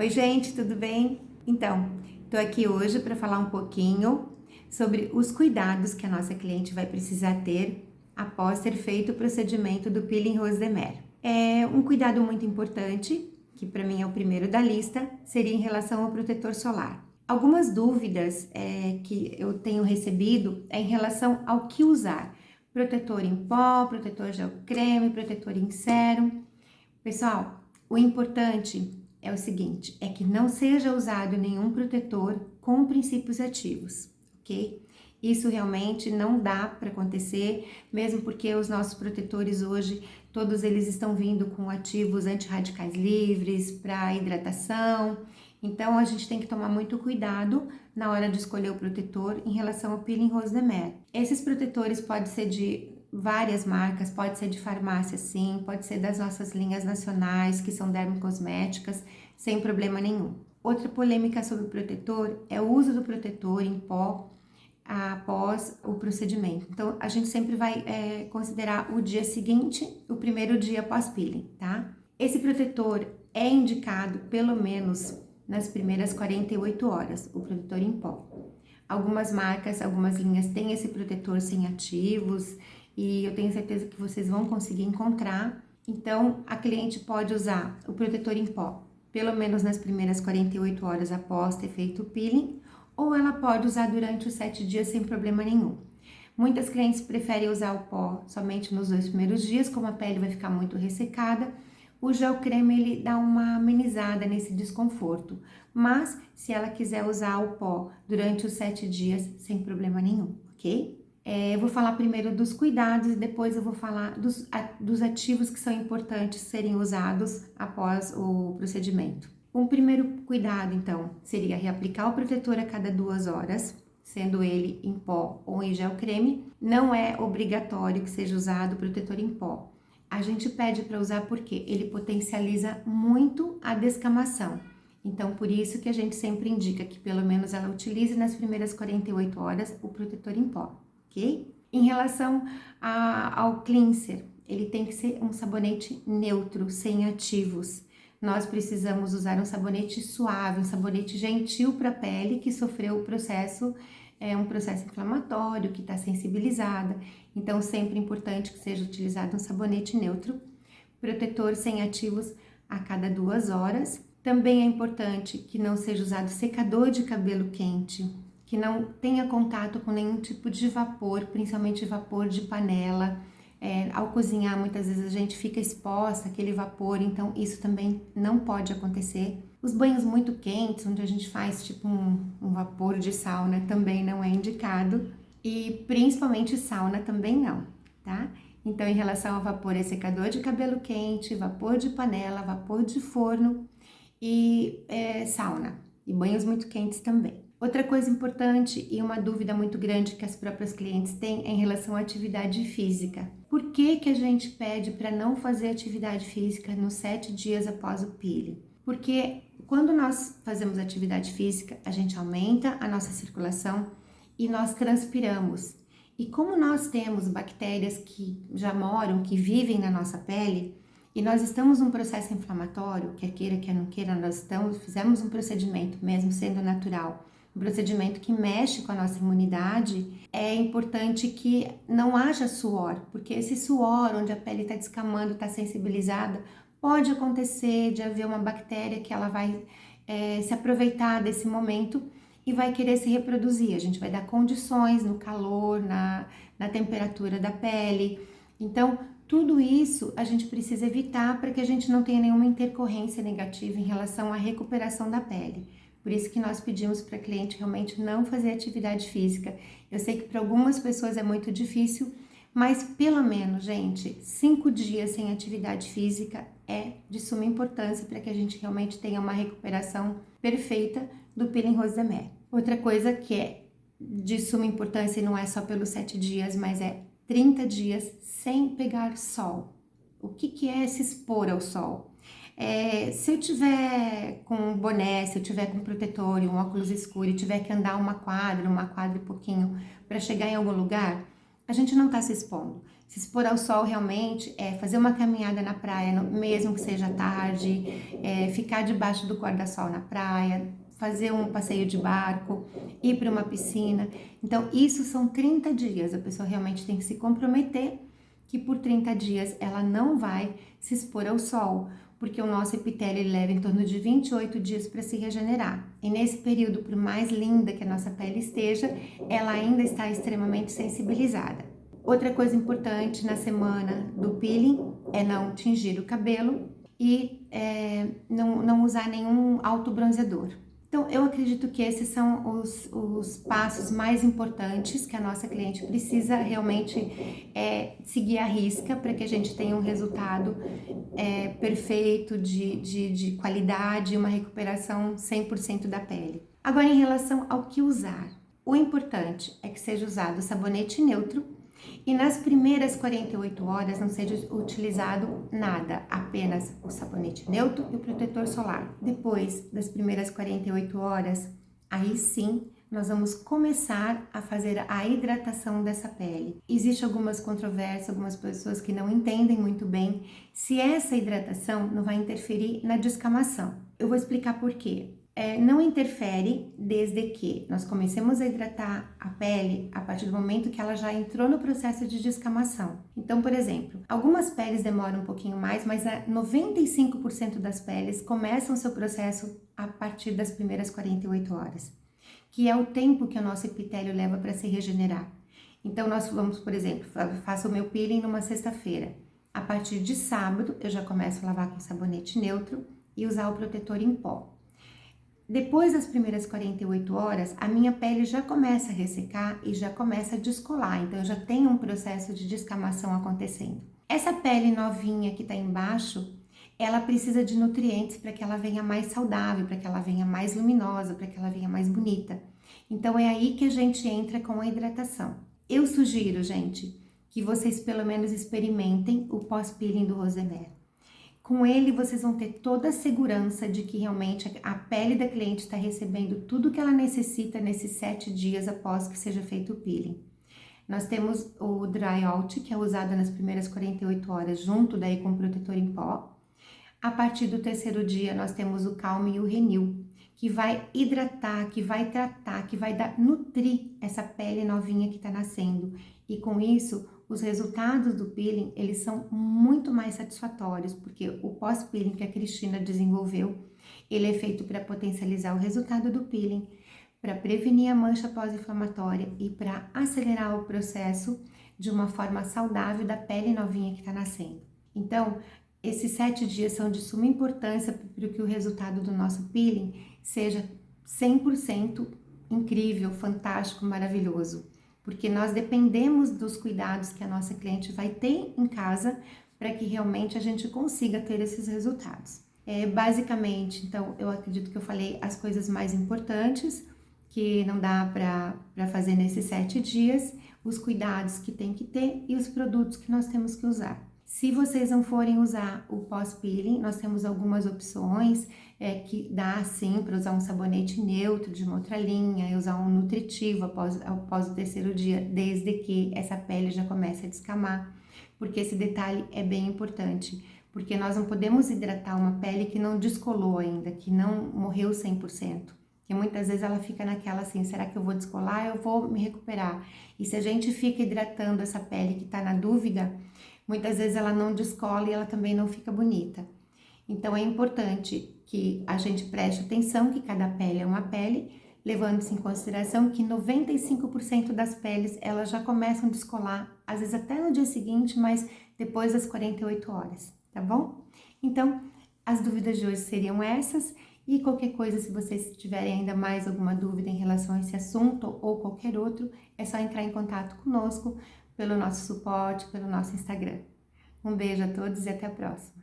Oi, gente, tudo bem? Então, estou aqui hoje para falar um pouquinho sobre os cuidados que a nossa cliente vai precisar ter após ter feito o procedimento do peeling Rose de Mer. É um cuidado muito importante, que para mim é o primeiro da lista, seria em relação ao protetor solar. Algumas dúvidas que eu tenho recebido é em relação ao que usar. Protetor em pó, protetor gel creme, protetor em sérum. Pessoal, o importante é o seguinte, é que não seja usado nenhum protetor com princípios ativos, ok? Isso realmente não dá para acontecer, mesmo porque os nossos protetores hoje, todos eles estão vindo com ativos antirradicais livres para hidratação. Então, a gente tem que tomar muito cuidado na hora de escolher o protetor em relação ao peeling Rose de Mer. Esses protetores podem ser de várias marcas, pode ser de farmácia sim, pode ser das nossas linhas nacionais, que são dermocosméticas, sem problema nenhum. Outra polêmica sobre o protetor é o uso do protetor em pó após o procedimento. Então, a gente sempre vai considerar o dia seguinte, o primeiro dia após peeling, tá? Esse protetor é indicado pelo menos nas primeiras 48 horas, o protetor em pó. Algumas marcas, algumas linhas têm esse protetor sem ativos, e eu tenho certeza que vocês vão conseguir encontrar. Então, a cliente pode usar o protetor em pó, pelo menos nas primeiras 48 horas após ter feito o peeling, ou ela pode usar durante os 7 dias sem problema nenhum. Muitas clientes preferem usar o pó somente nos 2 primeiros dias, como a pele vai ficar muito ressecada. O gel creme, ele dá uma amenizada nesse desconforto, mas se ela quiser usar o pó durante os 7 dias, sem problema nenhum, ok? Eu vou falar primeiro dos cuidados e depois eu vou falar dos ativos que são importantes serem usados após o procedimento. Um primeiro cuidado, então, seria reaplicar o protetor a cada 2 horas, sendo ele em pó ou em gel creme. Não é obrigatório que seja usado o protetor em pó. A gente pede para usar porque ele potencializa muito a descamação. Então, por isso que a gente sempre indica que pelo menos ela utilize nas primeiras 48 horas o protetor em pó. Ok? Em relação ao cleanser, ele tem que ser um sabonete neutro, sem ativos. Nós precisamos usar um sabonete suave, um sabonete gentil para a pele que sofreu o processo, um processo inflamatório, que está sensibilizada. Então, sempre importante que seja utilizado um sabonete neutro, protetor sem ativos a cada 2 horas. Também é importante que não seja usado secador de cabelo quente, que não tenha contato com nenhum tipo de vapor, principalmente vapor de panela. Ao cozinhar, muitas vezes a gente fica exposta àquele vapor, então isso também não pode acontecer. Os banhos muito quentes, onde a gente faz tipo um vapor de sauna, também não é indicado. E principalmente sauna também não, tá? Então, em relação ao vapor, é secador de cabelo quente, vapor de panela, vapor de forno e sauna. E banhos muito quentes também. Outra coisa importante e uma dúvida muito grande que as próprias clientes têm é em relação à atividade física. Por que que a gente pede para não fazer atividade física nos 7 dias após o peeling? Porque quando nós fazemos atividade física, a gente aumenta a nossa circulação e nós transpiramos. E como nós temos bactérias que já moram, que vivem na nossa pele, e nós estamos num processo inflamatório, quer queira, quer não queira, fizemos um procedimento, mesmo sendo natural, um procedimento que mexe com a nossa imunidade, é importante que não haja suor, porque esse suor, onde a pele está descamando, está sensibilizada, pode acontecer de haver uma bactéria que ela vai se aproveitar desse momento e vai querer se reproduzir. A gente vai dar condições no calor, na temperatura da pele. Então, tudo isso a gente precisa evitar para que a gente não tenha nenhuma intercorrência negativa em relação à recuperação da pele. Por isso que nós pedimos para a cliente realmente não fazer atividade física. Eu sei que para algumas pessoas é muito difícil, mas pelo menos, gente, 5 dias sem atividade física é de suma importância para que a gente realmente tenha uma recuperação perfeita do peeling Rose de Mer. Outra coisa que é de suma importância e não é só pelos 7 dias, mas é 30 dias sem pegar sol. O que é se expor ao sol? Se eu tiver com um boné, se eu tiver com protetor e um óculos escuro e tiver que andar uma quadra e pouquinho para chegar em algum lugar, a gente não está se expondo. Se expor ao sol realmente é fazer uma caminhada na praia, mesmo que seja tarde, ficar debaixo do guarda-sol na praia, fazer um passeio de barco, ir para uma piscina. Então, isso são 30 dias. A pessoa realmente tem que se comprometer que por 30 dias ela não vai se expor ao sol, porque o nosso epitélio leva em torno de 28 dias para se regenerar. E nesse período, por mais linda que a nossa pele esteja, ela ainda está extremamente sensibilizada. Outra coisa importante na semana do peeling é não tingir o cabelo e não usar nenhum autobronzeador. Então, eu acredito que esses são os passos mais importantes que a nossa cliente precisa realmente seguir à risca para que a gente tenha um resultado perfeito, de qualidade e uma recuperação 100% da pele. Agora, em relação ao que usar, o importante é que seja usado sabonete neutro e nas primeiras 48 horas não seja utilizado nada, apenas o sabonete neutro e o protetor solar. Depois das primeiras 48 horas, aí sim nós vamos começar a fazer a hidratação dessa pele. Existem algumas controvérsias, algumas pessoas que não entendem muito bem se essa hidratação não vai interferir na descamação. Eu vou explicar por quê. Não interfere desde que nós comecemos a hidratar a pele a partir do momento que ela já entrou no processo de descamação. Então, por exemplo, algumas peles demoram um pouquinho mais, mas 95% das peles começam seu processo a partir das primeiras 48 horas, que é o tempo que o nosso epitélio leva para se regenerar. Então, nós vamos, por exemplo, faço o meu peeling numa sexta-feira. A partir de sábado, eu já começo a lavar com sabonete neutro e usar o protetor em pó. Depois das primeiras 48 horas, a minha pele já começa a ressecar e já começa a descolar, então eu já tenho um processo de descamação acontecendo. Essa pele novinha que está embaixo, ela precisa de nutrientes para que ela venha mais saudável, para que ela venha mais luminosa, para que ela venha mais bonita. Então é aí que a gente entra com a hidratação. Eu sugiro, gente, que vocês pelo menos experimentem o pós-peeling do Rosemère. Com ele, vocês vão ter toda a segurança de que realmente a pele da cliente está recebendo tudo que ela necessita nesses 7 dias após que seja feito o peeling. Nós temos o Dry Out, que é usado nas primeiras 48 horas, junto daí com o protetor em pó. A partir do 3º dia, nós temos o Calm e o Renew, que vai hidratar, que vai tratar, que vai nutrir essa pele novinha que está nascendo. E com isso, os resultados do peeling, eles são muito mais satisfatórios, porque o pós-peeling que a Cristina desenvolveu, ele é feito para potencializar o resultado do peeling, para prevenir a mancha pós-inflamatória e para acelerar o processo de uma forma saudável da pele novinha que está nascendo. Então, esses 7 dias são de suma importância para que o resultado do nosso peeling seja 100% incrível, fantástico, maravilhoso. Porque nós dependemos dos cuidados que a nossa cliente vai ter em casa para que realmente a gente consiga ter esses resultados. Basicamente, então, eu acredito que eu falei as coisas mais importantes que não dá para fazer nesses 7 dias, os cuidados que tem que ter e os produtos que nós temos que usar. Se vocês não forem usar o pós-peeling, nós temos algumas opções que dá sim para usar um sabonete neutro de uma outra linha e usar um nutritivo após o 3º dia, desde que essa pele já comece a descamar, porque esse detalhe é bem importante, porque nós não podemos hidratar uma pele que não descolou ainda, que não morreu 100%. Porque muitas vezes ela fica naquela assim, será que eu vou descolar? Eu vou me recuperar. E se a gente fica hidratando essa pele que está na dúvida, muitas vezes ela não descola e ela também não fica bonita. Então é importante que a gente preste atenção que cada pele é uma pele, levando-se em consideração que 95% das peles elas já começam a descolar, às vezes até no dia seguinte, mas depois das 48 horas, tá bom? Então, as dúvidas de hoje seriam essas. E qualquer coisa, se vocês tiverem ainda mais alguma dúvida em relação a esse assunto ou qualquer outro, é só entrar em contato conosco pelo nosso suporte, pelo nosso Instagram. Um beijo a todos e até a próxima!